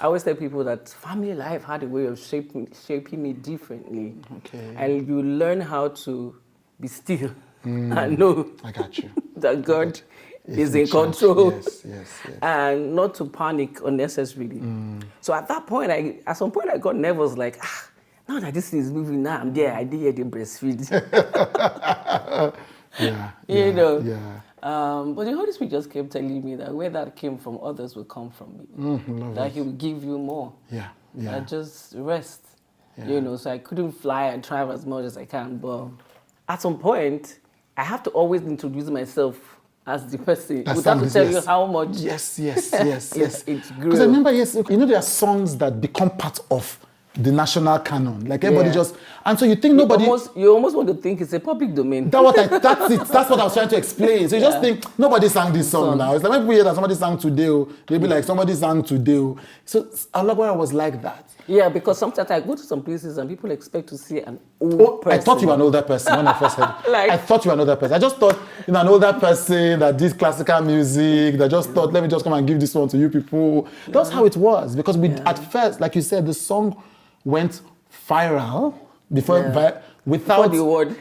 I always tell people that family life had a way of shaping me differently. Okay. And you learn how to be still and know I got you. that God is in charge. control. Yes. And not to panic unnecessarily. So at that point, at some point I got nervous, like, now that this thing is moving, now I'm there, I did hear the breastfeed. You know. Yeah. But the Holy Spirit just kept telling me that where that came from, others will come from me. That He will give you more. Yeah. That just rest. Yeah. You know, so I couldn't fly and travel as much as I can. But at some point, I have to always introduce myself as the person. That Without to tell you yes. how much Yes. it grew. Because I remember, you know, there are songs that become part of the national canon. Like everybody just, and so you think nobody. You almost want to think it's a public domain. That's it. That's what I was trying to explain. So you just think nobody sang this song now. It's like when people hear that somebody sang today, they'll be like somebody sang today. So Alagbara was like that. Yeah, because sometimes I go to some places and people expect to see an old person. I thought you were an older person when I first heard it. Like, I thought you were an older person. I just thought, an older person that did classical music, that just thought, let me just come and give this one to you people. That's how it was. Because at first, like you said, the song went viral before the word.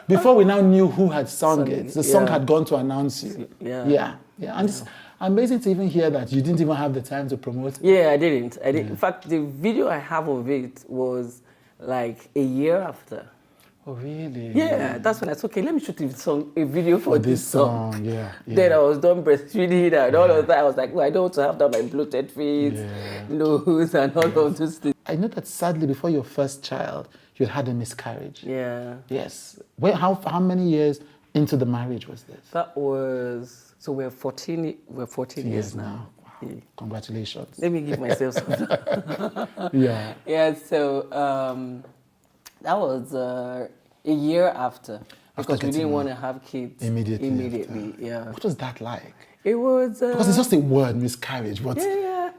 before we now knew who had sung it. The song had gone to announce you. Yeah. And it's amazing to even hear that you didn't even have the time to promote it. Yeah, I didn't. In fact, the video I have of it was like a year after. Oh, really? Yeah, that's when I said, okay, let me shoot a video for this song. Yeah. Then I was done breastfeeding and all of that. I was like, well, I don't want to have that my bloated feet, nose, and all of those things. I know that sadly, before your first child, you had a miscarriage. Yeah. Yes. How many years into the marriage was this? That was, so we're 14 years now. Wow. Yeah. Congratulations. Let me give myself some. Yeah. Yeah, so that was a year after. Because we didn't want to have kids immediately. Yeah. What was that like? It was... because it's just a word, miscarriage, but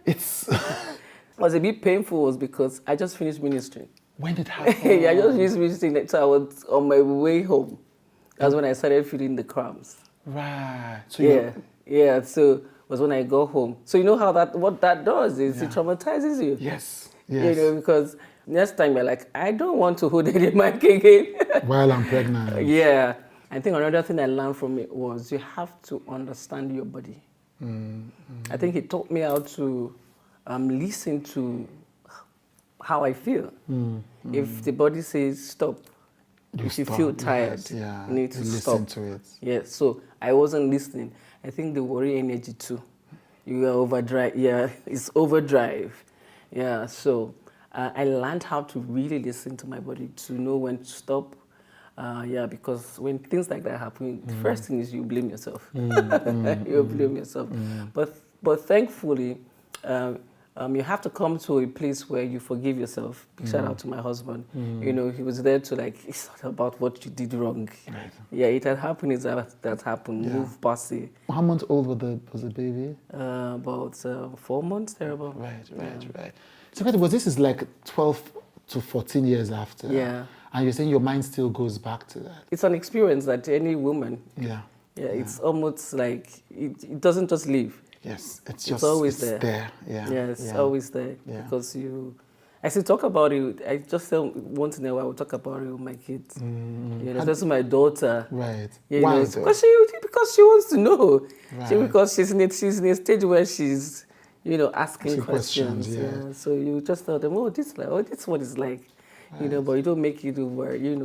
it's... It was a bit painful was because I just finished ministry. When did it happen? I just finished ministry, so I was on my way home. That's when I started feeling the cramps. Right. So so it was when I got home. So you know how what that does is it traumatizes you. Yes. You know, because next time you're like, I don't want to hold any mic again. While I'm pregnant. Yeah. I think another thing I learned from it was you have to understand your body. I think it taught me how to listen to how I feel. If the body says stop, if you feel tired, you need to stop. Listen to it. Yeah, so I wasn't listening. I think the worry energy too. You are overdrive. Yeah, it's overdrive. Yeah, so I learned how to really listen to my body to know when to stop. Because when things like that happen, the first thing is you blame yourself. You blame yourself. But thankfully, you have to come to a place where you forgive yourself. Shout out to my husband. You know, he was there to it's not about what you did wrong. Right. Yeah, it had happened. That happened. Yeah. Move past it. How months old was the baby? About 4 months, thereabout. Right. So this is like 12 to 14 years after. Yeah. And you're saying your mind still goes back to that. It's an experience that any woman. Yeah. It's almost like it doesn't just leave. Yes, it's always there. Yeah. It's always there because I still talk about it. I just once in a while I will talk about it with my kids. You know, especially my daughter. Right. You Why? know, because she wants to know. Right. Because she's in a stage where she's asking questions. Yeah. So you just tell them, this one is like. Right. You know, but you don't make it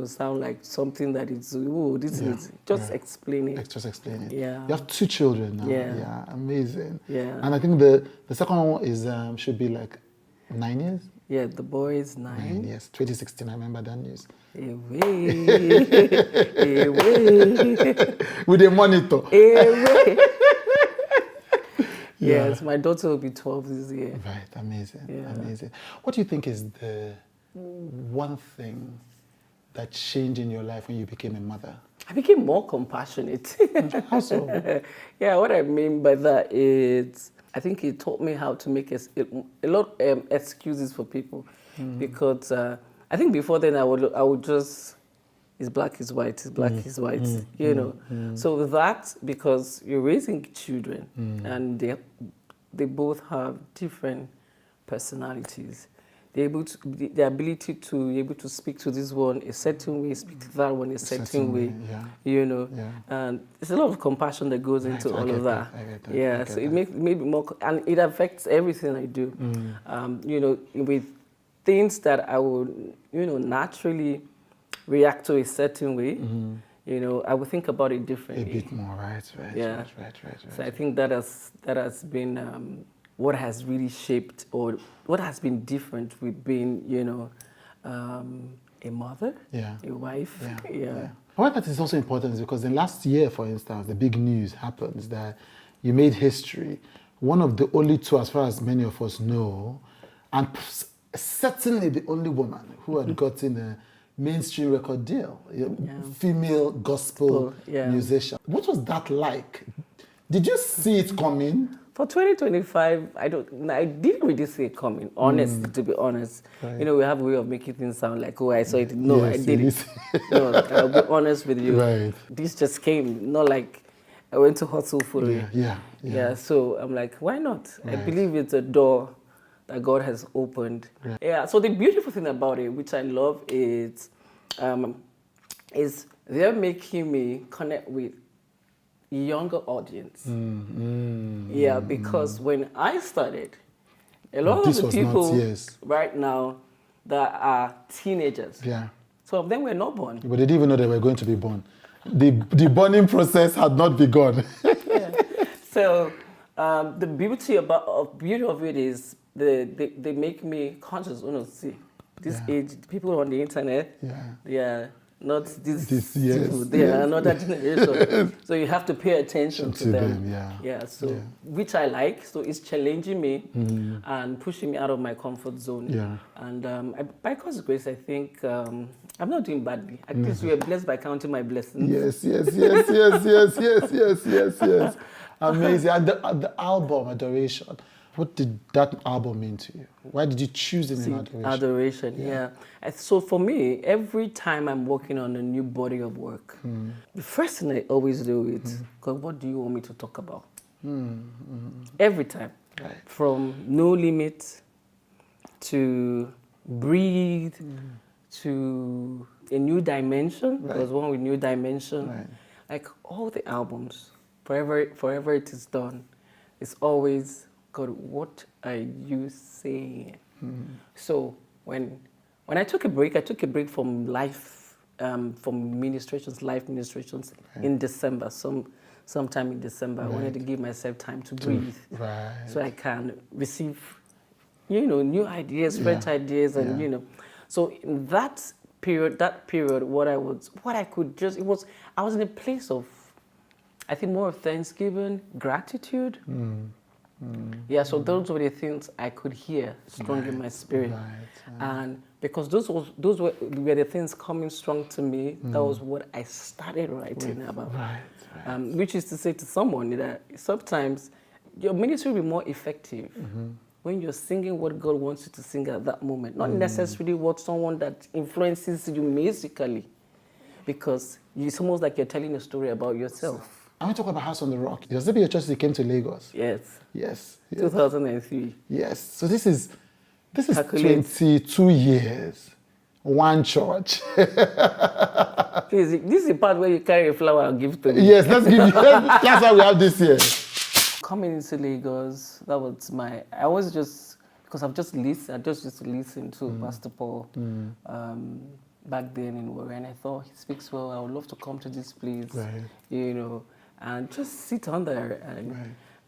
sound like something that is, is just explain it. Just explain it. Yeah. You have 2 children now. Yeah. Amazing. Yeah. And I think the second one is should be like 9 years. Yeah, the boy is 9. 9 years. 2016, I remember that news. With a monitor. Yes, my daughter will be 12 this year. Right, amazing. Yeah. Amazing. What do you think is the one thing that changed in your life when you became a mother? I became more compassionate. How so? Yeah, what I mean by that is, I think it taught me how to make a lot of excuses for people, because I think before then I would just, it's black is white, it's black is white, you know. So with that, because you're raising children and they both have different personalities. They're able to, the ability to be able to speak to this one a certain way, speak to that one a certain way, yeah. you know. Yeah. And there's a lot of compassion that goes into all of that. I get that. Yeah, so it makes maybe more, and it affects everything I do. You know, with things that I would, you know, naturally react to a certain way, you know, I would think about it A differently. bit more, right. Yeah. So I think that has been what has really shaped, or what has been different with being, you know, a mother, a wife. Yeah. Why that is also important is because in last year, for instance, the big news happens that you made history. One of the only two, as far as many of us know, and certainly the only woman who had gotten a mainstream record deal, female gospel musician. What was that like? Did you see it coming? For 2025, I didn't really see it coming, honestly, to be honest. Right. You know, we have a way of making things sound like, oh, I saw it. No, Yes, I didn't. No, I'll be honest with you. Right. This just came, not like I went to hustle for it. Yeah. So I'm like, why not? I Right. believe it's a door that God has opened. Yeah, so the beautiful thing about it, which I love, is they're making me connect with younger audience. Yeah, because when I started, a lot of the people right now that are teenagers, some of them were not born. But they didn't even know they were going to be born. The burning process had not begun. So the beauty of it is they make me conscious. You know, see, this age, people on the internet, not these people. They are another generation. So you have to pay attention to them. So which I like. So it's challenging me and pushing me out of my comfort zone. And by God's grace, I think I'm not doing badly. At least we are blessed by counting my blessings. Yes. Amazing. And the album, Adoration. What did that album mean to you? Why did you choose it in Adoration? Adoration, So for me, every time I'm working on a new body of work, the first thing I always do is, God, what do you want me to talk about? Every time. Right. From No Limit to Breathe to A New Dimension. There was one with New Dimension. Like all the albums, forever it is done. It's always, God, what are you saying? So when I took a break from life, from life ministrations in December, sometime in December. I wanted to give myself time to breathe, so I can receive, new ideas, fresh ideas, and So in that period, I was in a place of, I think, more of thanksgiving, gratitude. So those were the things I could hear strong in my spirit. And because those were the things coming strong to me, that was what I started writing about. Which is to say to someone that sometimes your ministry will be more effective when you're singing what God wants you to sing at that moment, not necessarily what someone that influences you musically, because it's almost like you're telling a story about yourself. I want to talk about House on the Rock. Does that be your church that came to Lagos? Yes. 2003. Yes. So this is 22 years, one church. Please, this is the part where you carry a flower and give to me. Yes, let's give you. That's why we have this here. Coming into Lagos, that was I was just, because I've just listened, I just used to listen to Pastor Paul back then in Warren. I thought he speaks well. I would love to come to this place, and just sit under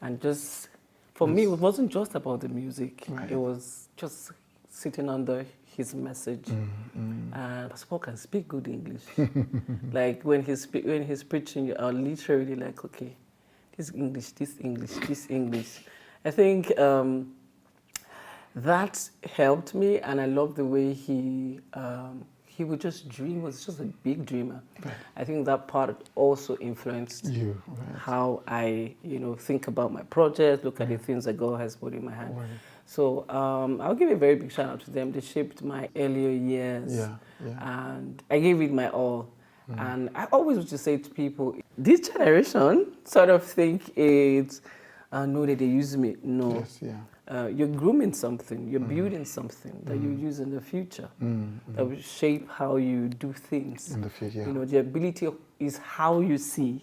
and just, for me, it wasn't just about the music. It was just sitting under his message. And Pastor Paul can speak good English. Like when he's preaching, you're literally like, okay, this English. I think that helped me, and I love the way he would just dream. Was just a big dreamer. I think that part also influenced you, how I, think about my project, look at the things that God has put in my hand. So I'll give a very big shout out to them. They shaped my earlier years, and I gave it my all. And I always used to say to people, this generation sort of think it's know that they use me. No. Yes, yeah. You're grooming something, you're building something that you use in the future that will shape how you do things. In the future, yeah. You know, the ability is how you see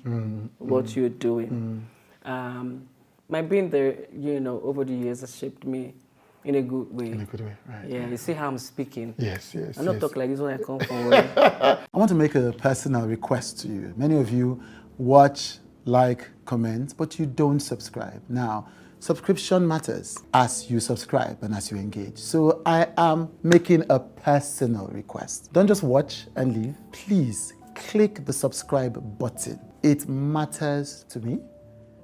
what you're doing. My being there, you know, over the years has shaped me in a good way. In a good way, right. Yeah, you see how I'm speaking. Yes, yes, I'm not yes. talking like this when I come from. I want to make a personal request to you. Many of you watch, like, comment, but you don't subscribe. Now, subscription matters as you subscribe and as you engage. So I am making a personal request. Don't just watch and leave. Please click the subscribe button. It matters to me.